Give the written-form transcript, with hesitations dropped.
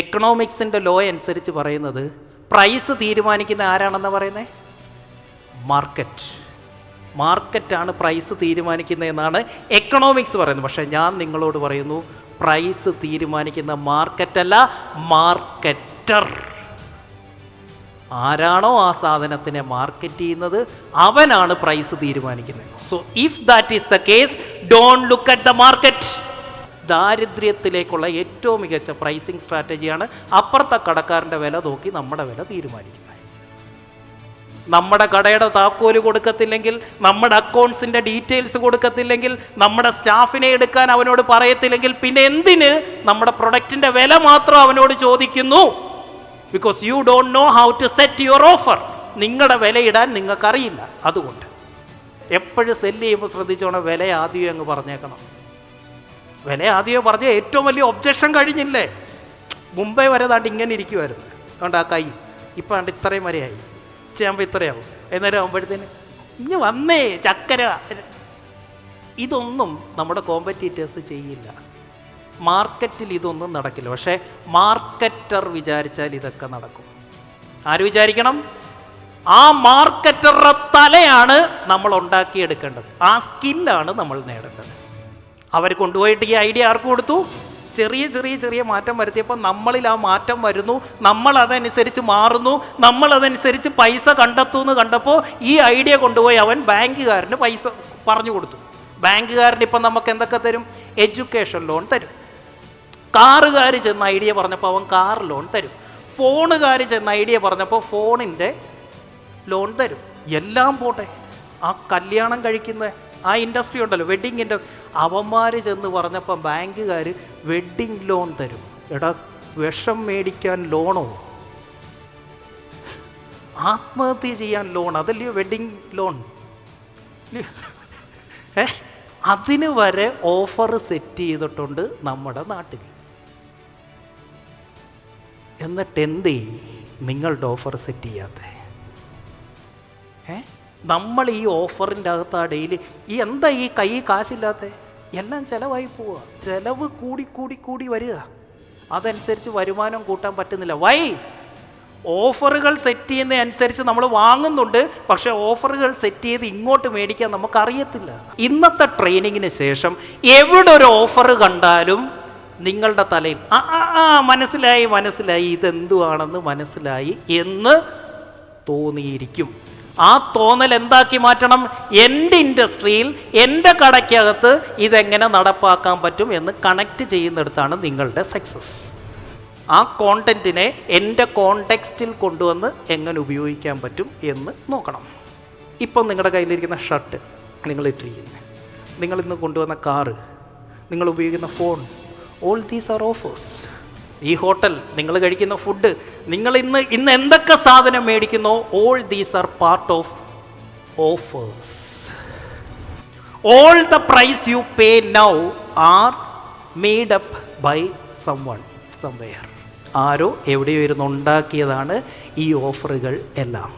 എക്കണോമിക്സിൻ്റെ law അനുസരിച്ച് പറയുന്നത് price തീരുമാനിക്കുന്ന ആരാണെന്ന് പറയുന്നത്? മാർക്കറ്റാണ് പ്രൈസ് തീരുമാനിക്കുന്നതെന്നാണ് എക്കണോമിക്സ് പറയുന്നത്. പക്ഷേ ഞാൻ നിങ്ങളോട് പറയുന്നു, പ്രൈസ് തീരുമാനിക്കുന്ന മാർക്കറ്റല്ല, മാർക്കറ്റർ. ആരാണോ ആ സാധനത്തിനെ മാർക്കറ്റ് ചെയ്യുന്നത് അവനാണ് പ്രൈസ് തീരുമാനിക്കുന്നത്. So if that is the case, don't look at the market. ദാരിദ്ര്യത്തിലേക്കുള്ള ഏറ്റവും മികച്ച പ്രൈസിങ് സ്ട്രാറ്റജിയാണ് അപ്പുറത്തെ കടക്കാരൻ്റെ വില നോക്കി നമ്മുടെ വില തീരുമാനിക്കുന്നത്. നമ്മുടെ കടയുടെ താക്കോല് കൊടുക്കത്തില്ലെങ്കിൽ, നമ്മുടെ അക്കൗണ്ട്സിൻ്റെ ഡീറ്റെയിൽസ് കൊടുക്കത്തില്ലെങ്കിൽ, നമ്മുടെ സ്റ്റാഫിനെ എടുക്കാൻ അവനോട് പറയത്തില്ലെങ്കിൽ, പിന്നെ എന്തിന് നമ്മുടെ പ്രൊഡക്റ്റിൻ്റെ വില മാത്രം അവനോട് ചോദിക്കുന്നു? Because you don't know how to set your offer. നിങ്ങളുടെ വിലയിടാൻ നിങ്ങൾക്കറിയില്ല. അതുകൊണ്ട് എപ്പോഴും സെല്ല് ചെയ്യുമ്പോൾ ശ്രദ്ധിച്ചോണം, വില ആദ്യമേ അങ്ങ് പറഞ്ഞേക്കണം. വില ആദ്യമേ പറഞ്ഞ ഏറ്റവും വലിയ ഒബ്ജക്ഷൻ കഴിഞ്ഞില്ലേ? മുംബൈ വരെ താണ്ട് ഇങ്ങനെ ഇരിക്കുമായിരുന്നു, അതുകൊണ്ട് ആ കൈ ഇപ്പം ആണ്ട് ഇത്രയും വരെയായി, ചെയ്യുമ്പോൾ ഇത്രയാവും. എന്നേരം ആകുമ്പോഴത്തേന് ഇനി വന്നേ ചക്കര. ഇതൊന്നും നമ്മുടെ കോമ്പറ്റീറ്റേഴ്സ് ചെയ്യില്ല. മാർക്കറ്റിൽ ഇതൊന്നും നടക്കില്ല. പക്ഷേ മാർക്കറ്റർ വിചാരിച്ചാൽ ഇതൊക്കെ നടക്കും. ആര് വിചാരിക്കണം? ആ മാർക്കറ്ററുടെ തലയാണ് നമ്മൾ ഉണ്ടാക്കിയെടുക്കേണ്ടത്. ആ സ്കില്ലാണ് നമ്മൾ നേടേണ്ടത്. അവർ കൊണ്ടുപോയിട്ട് ഈ ഐഡിയ ആർക്ക് കൊടുത്തു? ചെറിയ ചെറിയ ചെറിയ മാറ്റം വരുത്തിയപ്പോൾ നമ്മളിൽ ആ മാറ്റം വരുന്നു, നമ്മൾ അതനുസരിച്ച് മാറുന്നു, നമ്മൾ അതനുസരിച്ച് പൈസ കണ്ടെത്തുമെന്ന് കണ്ടപ്പോൾ ഈ ഐഡിയ കൊണ്ടുപോയി അവൻ ബാങ്കുകാരന് പൈസ പറഞ്ഞു കൊടുത്തു. ബാങ്കുകാരന് ഇപ്പം നമുക്ക് എന്തൊക്കെ തരും? എഡ്യൂക്കേഷൻ ലോൺ തരും. കാറുകാർ ചെന്ന് ഐഡിയ പറഞ്ഞപ്പോൾ അവൻ കാർ ലോൺ തരും. ഫോണുകാർ ചെന്ന് ഐഡിയ പറഞ്ഞപ്പോൾ ഫോണിൻ്റെ ലോൺ തരും. എല്ലാം പോട്ടെ, ആ കല്യാണം കഴിക്കുന്ന ആ ഇൻഡസ്ട്രി ഉണ്ടല്ലോ, വെഡ്ഡിങ് ഇൻഡസ്ട്രി, അവന്മാർ ചെന്ന് പറഞ്ഞപ്പോൾ ബാങ്കുകാർ വെഡ്ഡിങ് ലോൺ തരും. എടാ, വിഷം മേടിക്കാൻ ലോണോ? ആത്മഹത്യ ചെയ്യാൻ ലോൺ, അതല്ലയോ വെഡ്ഡിങ് ലോൺ. അതിന് വരെ ഓഫർ സെറ്റ് ചെയ്തിട്ടുണ്ട് നമ്മുടെ നാട്ടിൽ. എന്നിട്ട് എന്തേ നിങ്ങളുടെ ഓഫർ സെറ്റ് ചെയ്യാത്ത? നമ്മൾ ഈ ഓഫറിൻ്റെ അകത്ത് ആ ഡെയിലി എന്താ ഈ കൈ കാശില്ലാത്ത? എല്ലാം ചിലവായി പോവുക. ചിലവ് കൂടി കൂടി കൂടി വരിക. അതനുസരിച്ച് വരുമാനം കൂട്ടാൻ പറ്റുന്നില്ല. വൈ? ഓഫറുകൾ സെറ്റ് ചെയ്യുന്ന അനുസരിച്ച് നമ്മൾ വാങ്ങുന്നുണ്ട്, പക്ഷേ ഓഫറുകൾ സെറ്റ് ചെയ്ത് ഇങ്ങോട്ട് മേടിക്കാൻ നമുക്കറിയത്തില്ല. ഇന്നത്തെ ട്രെയിനിങ്ങിന് ശേഷം എവിടെ ഒരു ഓഫർ കണ്ടാലും നിങ്ങളുടെ തലയിൽ മനസ്സിലായി ഇതെന്തുവാണെന്ന് മനസ്സിലായി എന്ന് തോന്നിയിരിക്കും. ആ തോന്നൽ എന്താക്കി മാറ്റണം? എൻ്റെ ഇൻഡസ്ട്രിയിൽ, എൻ്റെ കടയ്ക്കകത്ത് ഇതെങ്ങനെ നടപ്പാക്കാൻ പറ്റും എന്ന് കണക്റ്റ് ചെയ്യുന്നിടത്താണ് നിങ്ങളുടെ സക്സസ്. ആ കോണ്ടൻറ്റിനെ എൻ്റെ കോണ്ടെക്സ്റ്റിൽ കൊണ്ടുവന്ന് എങ്ങനെ ഉപയോഗിക്കാൻ പറ്റും എന്ന് നോക്കണം. ഇപ്പം നിങ്ങളുടെ കയ്യിലിരിക്കുന്ന ഷർട്ട്, നിങ്ങളിട്ടിരിക്കുന്നത്, നിങ്ങളിന്ന് കൊണ്ടുവന്ന കാറ്, നിങ്ങൾ ഉപയോഗിക്കുന്ന phone, all these are offers. ഈ ഹോട്ടൽ, നിങ്ങൾ കഴിക്കുന്ന ഫുഡ്, നിങ്ങൾ ഇന്ന് എന്തൊക്കെ സാധനം മേടിക്കുന്നോ, all these are part of offers. All the price you pay now are made up by someone somewhere. ആരോ എവിടെയോ ഇരുന്ന് ഉണ്ടാക്കിയതാണ് ഈ ഓഫറുകൾ എല്ലാം.